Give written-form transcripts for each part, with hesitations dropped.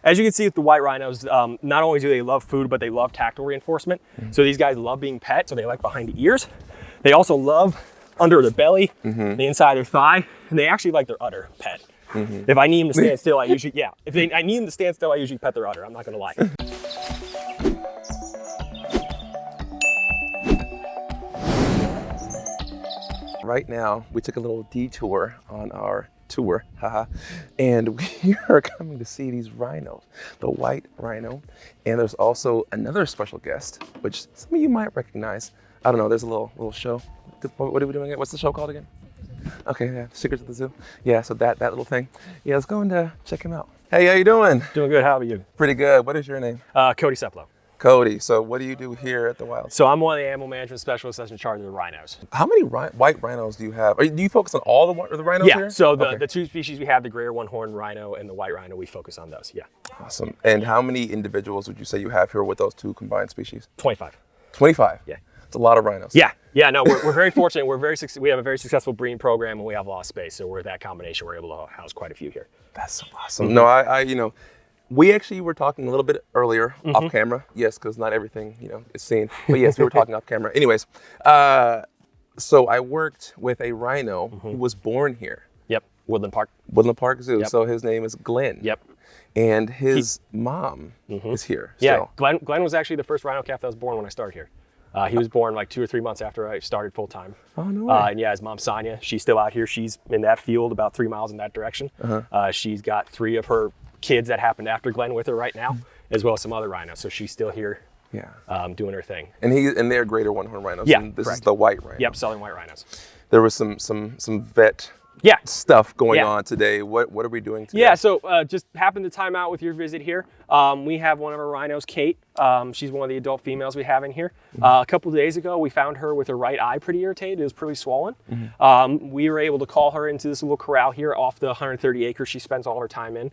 As you can see with the white rhinos, not only do they love food, but they love tactile reinforcement. So these guys love being pet, so they like behind the ears. They also love under the belly, the inside of their thigh, and they actually like their udder pet. If I need them to stand still, I usually, I need them to stand still, I usually pet their udder. I'm not gonna lie. Right now, we took a little detour on our tour, and we are coming to see these rhinos, the white rhino. And there's also another special guest, which some of you might recognize. I don't know, there's a little show. What are we doing? What's the show called again? Okay, yeah, Secrets of the Zoo. Yeah, so that little thing. Yeah, let's go and check him out. Hey, how you doing? Doing good, how are you? Pretty good. What is your name? Cody Seplow. Cody. So what do you do here at the Wild? So I'm one of the animal management specialists that's in charge of the rhinos. How many white rhinos do you have? Do you focus on all the rhinos here? Yeah, so the two species we have, the greater one-horned rhino and the white rhino, we focus on those, yeah. Awesome. And how many individuals would you say you have here with those two combined species? 25. 25? Yeah. It's a lot of rhinos. Yeah, no, we're very fortunate. We have a very successful breeding program, and we have a lot of space. So we're that combination. We're able to house quite a few here. That's so awesome. No, I we actually were talking a little bit earlier off camera. Yes, because not everything, is seen. But yes, we were talking off camera. Anyways, so I worked with a rhino who was born here. Yep, Woodland Park Zoo. Yep. So his name is Glenn. Yep. And his mom is here. Yeah, still. Glenn was actually the first rhino calf that was born when I started here. He was born like 2 or 3 months after I started full time. Oh, no way. And yeah, his mom, Sonia, she's still out here. She's in that field about 3 miles in that direction. She's got 3 of her kids that happened after Glenn with her right now, as well as some other rhinos. So she's still here doing her thing. And they're greater one-horn rhinos. Yeah, and this correct. is the white rhino. Yep, southern white rhinos. There was some vet stuff going on today. What are we doing today? Yeah, so just happened to time out with your visit here. We have one of our rhinos, Kate. She's one of the adult females we have in here. A couple of days ago, we found her with her right eye pretty irritated. It was pretty swollen. We were able to call her into this little corral here off the 130 acres she spends all her time in.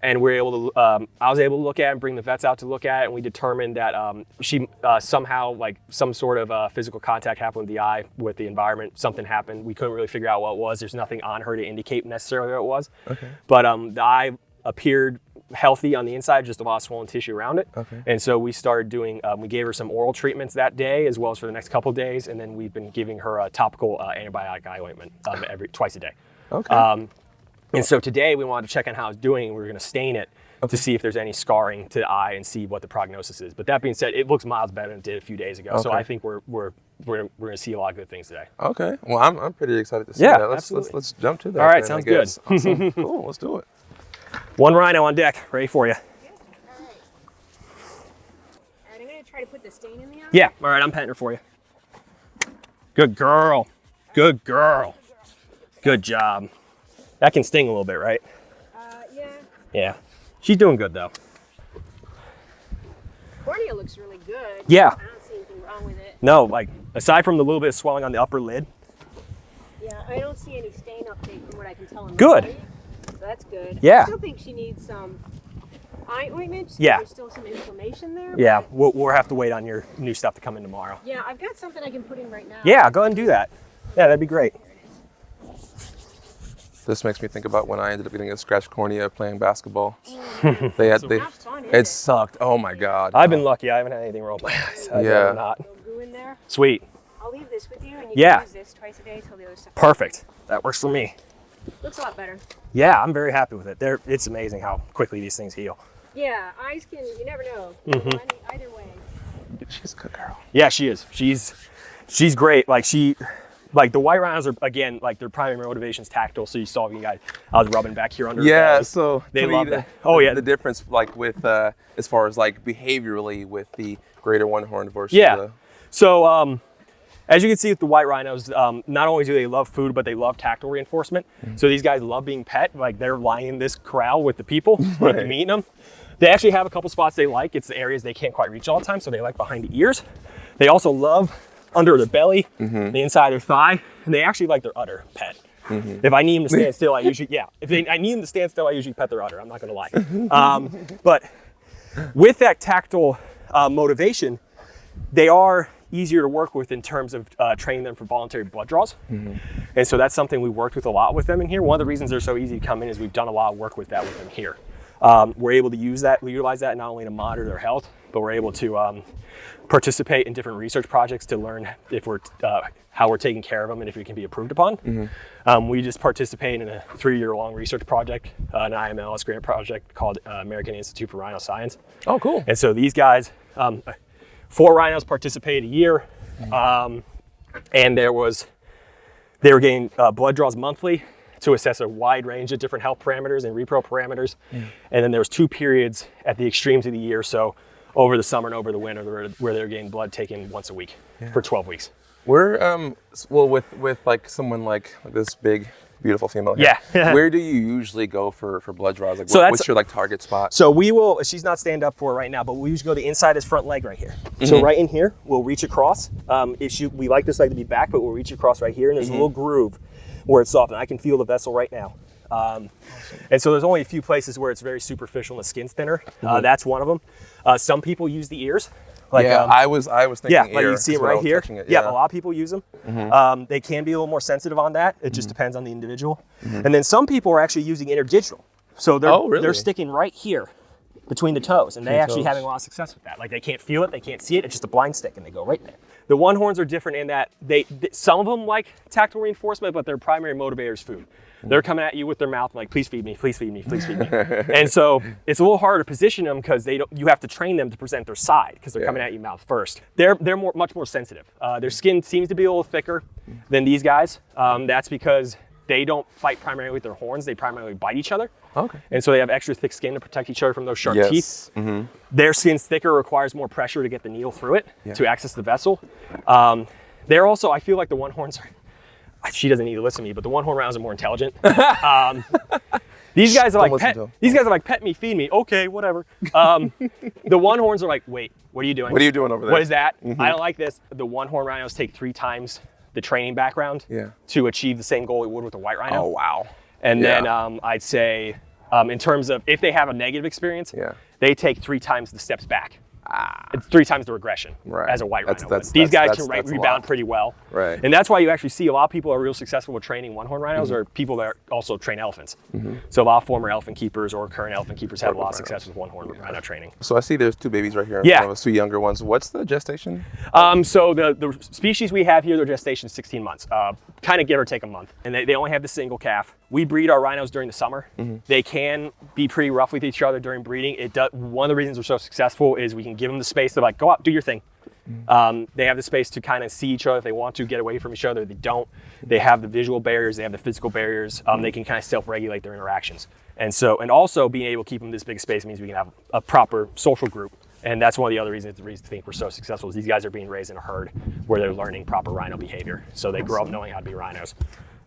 And we're able to, I was able to look at it and bring the vets out to look at it, and we determined that she somehow, like some sort of physical contact happened with the eye, with the environment. Something happened. We couldn't really figure out what it was. There's nothing on her to indicate necessarily what it was. Okay. But the eye appeared healthy on the inside, just a lot of swollen tissue around it. Okay. And so we started doing, we gave her some oral treatments that day, as well as for the next couple of days, and then we've been giving her a topical antibiotic eye ointment twice a day. Okay. And so today we wanted to check on how it's doing. We were going to stain it to see if there's any scarring to the eye and see what the prognosis is. But that being said, it looks miles better than it did a few days ago. So I think we're going to see a lot of good things today. Okay. Well, I'm pretty excited to see that. Let's jump to that. All right, sounds good. Awesome. Cool. Let's do it. One rhino on deck, ready for you. All right, I'm going to try to put the stain in the eye. Yeah. All right, I'm petting her for you. Good girl. Good girl. Good job. That can sting a little bit, right? Yeah. Yeah. She's doing good, though. Cornea looks really good. Yeah. I don't see anything wrong with it. No, like, aside from the little bit of swelling on the upper lid. Yeah, I don't see any stain uptake from what I can tell in the Good. body, so that's good. Yeah. I still think she needs some eye ointment. Yeah. There's still some inflammation there. Yeah, but we'll have to wait on your new stuff to come in tomorrow. yeah, I've got something I can put in right now. Yeah, go ahead and do that. Yeah, that'd be great. This makes me think about when I ended up getting a scratched cornea playing basketball. Not fun, is It sucked. Oh my God. I've been lucky. I haven't had anything wrong with my eyes. I'd rather not. No goo in there. Sweet. I'll leave this with you, and you Yeah. can use this twice a day till the other stuff. Perfect. That works for me. Looks a lot better. Yeah, I'm very happy with it. It's amazing how quickly these things heal. Yeah, eyes can, you never know. Either way. She's a good girl. Yeah, she is. She's great. Like the white rhinos are, again, like their primary motivation is tactile. So you saw me guys, I was rubbing back here under her belly. So They to me, love that. Oh yeah. The difference, like with as far as like behaviorally with the greater one-horn versus Yeah. So as you can see with the white rhinos, not only do they love food, but they love tactile reinforcement. So these guys love being pet. Like they're lying in this corral with the people, like meeting them. They actually have a couple spots they like. It's the areas they can't quite reach all the time. So they like behind the ears. They also love under the belly, the inside of their thigh, and they actually like their udder pet. If I need them to stand still, I usually, I need them to stand still, I usually pet their udder. I'm not gonna lie. But with that tactile motivation, they are easier to work with in terms of training them for voluntary blood draws. And so that's something we worked with a lot with them in here. One of the reasons they're so easy to come in is we've done a lot of work with that with them here. we're able to utilize that not only to monitor their health, but we're able to participate in different research projects to learn if we're how we're taking care of them and if we can be improved upon. We just participated in a 3-year-long research project, an IMLS grant project called American Institute for Rhino Science. Oh, cool. And so these guys, 4 rhinos participated a year, and they were getting blood draws monthly to assess a wide range of different health parameters and repro parameters. And then there was 2 periods at the extremes of the year, so over the summer and over the winter, where they're getting blood taken once a week for 12 weeks. We're well, with like someone like this big, beautiful female here, where do you usually go for blood draws? Like, what's your like target spot? So we will. She's not stand up for it right now, but we usually go the inside his front leg right here. So right in here, we'll reach across. We like this leg to be back, but we'll reach across right here, and there's a little groove where it's soft, and I can feel the vessel right now. And so there's only a few places where it's very superficial and the skin's thinner. That's one of them. Some people use the ears. Like, I was thinking like you see them right here. It, a lot of people use them. They can be a little more sensitive on that. It just depends on the individual. And then some people are actually using interdigital. So they're sticking right here between the toes, and they're actually having a lot of success with that. Like, they can't feel it, they can't see it, it's just a blind stick, and they go right there. The one horns are different in that some of them like tactile reinforcement, but their primary motivator is food. They're coming at you with their mouth like, please feed me, please feed me, please feed me. And so it's a little harder to position them because you have to train them to present their side because they're coming at you mouth first. They're much more sensitive. Their skin seems to be a little thicker than these guys. That's because they don't fight primarily with their horns, they primarily bite each other. Okay. And so they have extra thick skin to protect each other from those sharp teeth. Their skin's thicker, requires more pressure to get the needle through it to access the vessel. They're also, I feel like the one horns are, she doesn't need to listen to me, but the one horn rhinos are more intelligent. These guys are like, pet me, feed me. Okay, whatever. The one horns are like, wait, what are you doing? What are you doing over there? What is that? I don't like this. The one horn rhinos take 3 times the training background to achieve the same goal we would with a white rhino. Oh, wow. And then I'd say, in terms of if they have a negative experience, they take 3 times the steps back. It's 3 times the regression as a white rhino. These guys can rebound pretty well. Right. And that's why you actually see a lot of people are real successful with training one-horn rhinos or people that also train elephants. So a lot of former elephant keepers or current elephant keepers have a lot of success with one-horn rhino training. So I see there's 2 babies right here in front of us, 2 younger ones. What's the gestation? So the species we have here, their gestation is 16 months, kind of give or take a month. And they only have the single calf. We breed our rhinos during the summer. They can be pretty rough with each other during breeding. One of the reasons we're so successful is we can give them the space to like, go out, do your thing. They have the space to kind of see each other if they want to, get away from each other. They don't. They have the visual barriers, they have the physical barriers. They can kind of self-regulate their interactions. And also being able to keep them this big space means we can have a proper social group. And that's one of the other reasons to think we're so successful is these guys are being raised in a herd where they're learning proper rhino behavior. So they grow up knowing how to be rhinos,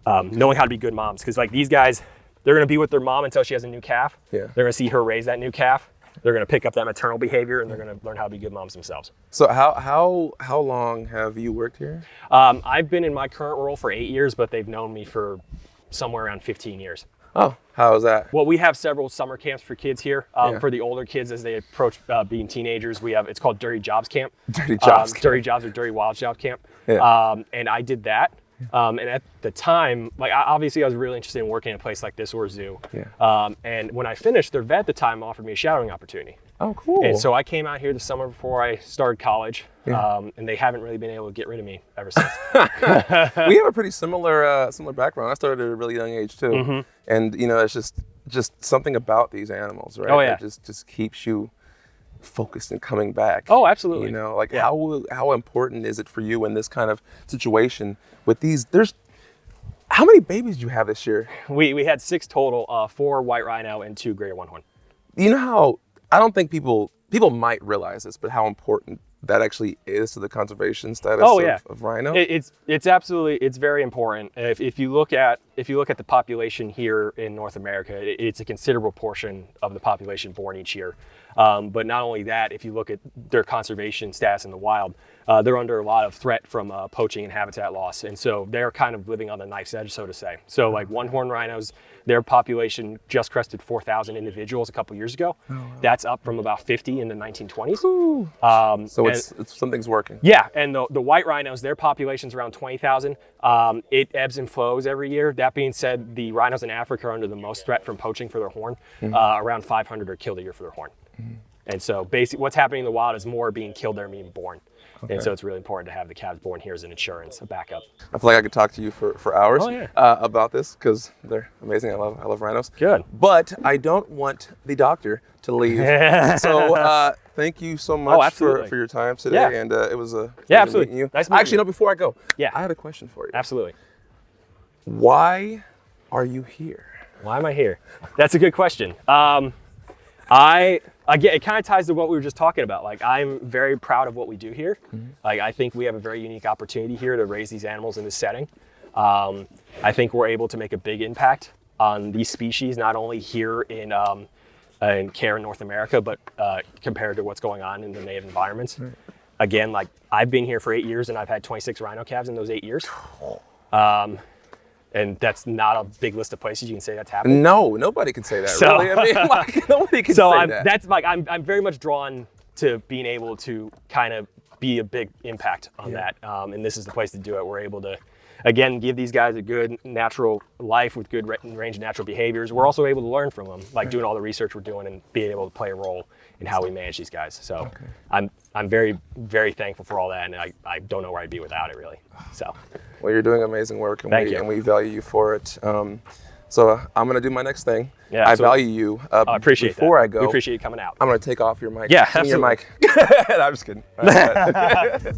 knowing how to be good moms. Because like these guys, they're going to be with their mom until she has a new calf. They're going to see her raise that new calf. They're going to pick up that maternal behavior, and they're going to learn how to be good moms themselves. So how long have you worked here? I've been in my current role for 8 years, but they've known me for somewhere around 15 years. Oh, how is that? Well, we have several summer camps for kids here. For the older kids as they approach being teenagers, it's called Dirty Jobs Camp. Dirty Jobs Camp. Dirty Jobs or Dirty Wild Child Camp. And I did that. And at the time, obviously I was really interested in working in a place like this or a zoo. And when I finished, their vet at the time offered me a shadowing opportunity. Oh, cool. And so I came out here the summer before I started college, and they haven't really been able to get rid of me ever since. We have a pretty similar background. I started at a really young age too. And it's just something about these animals, right? Oh, yeah. That just keeps you focused and coming back. Oh, absolutely. How important is it for you in this kind of situation with these? How many babies do you have this year? We had 6 total, 4 white rhino and 2 greater one horn. You know how, I don't think people might realize this, but how important that actually is to the conservation status of rhino? It's absolutely, it's very important. If you look at the population here in North America, it's a considerable portion of the population born each year. But not only that, if you look at their conservation status in the wild, they're under a lot of threat from poaching and habitat loss. And so they're kind of living on the knife's edge, so to say. So like one-horn rhinos, their population just crested 4,000 individuals a couple years ago. That's up from about 50 in the 1920s. So it's something's working. Yeah, and the white rhinos, their population's around 20,000. It ebbs and flows every year. That being said, the rhinos in Africa are under the most threat from poaching for their horn. Around 500 are killed a year for their horn. And so basically what's happening in the wild is more being killed than being born. Okay. And so it's really important to have the calves born here as an insurance, a backup. I feel like I could talk to you for hours yeah. About this because they're amazing. I love rhinos. Good. But I don't want the doctor to leave. So thank you so much for your time today. Yeah. And it was a absolutely meeting you. Nice meeting Actually, you. no, before I go, Yeah. I had a question for you. Absolutely. Why are you here? Why am I here? That's a good question. Again, it kind of ties to what we were just talking about. Like, I'm very proud of what we do here. Like, I think we have a very unique opportunity here to raise these animals in this setting. I think we're able to make a big impact on these species, not only here in care in North America, but compared to what's going on in the native environments. Again, like, I've been here for 8 years and I've had 26 rhino calves in those 8 years. And that's not a big list of places you can say that's happening. No, nobody can say that. Really, I mean, like, nobody can say that. That's like I'm very much drawn to being able to kind of be a big impact on that. And this is the place to do it. We're able to, again, give these guys a good natural life with good range of natural behaviors. We're also able to learn from them, like doing all the research we're doing and being able to play a role in how we manage these guys. So I'm very, very thankful for all that, and I don't know where I'd be without it, really. So. Well, you're doing amazing work, and Thank you. And we value you for it. So I'm going to do my next thing. Yeah, I value you. I appreciate before that. I go, We appreciate you coming out. I'm going to take off your mic. Yeah, Give me your absolutely. mic. No, I'm just kidding. All right.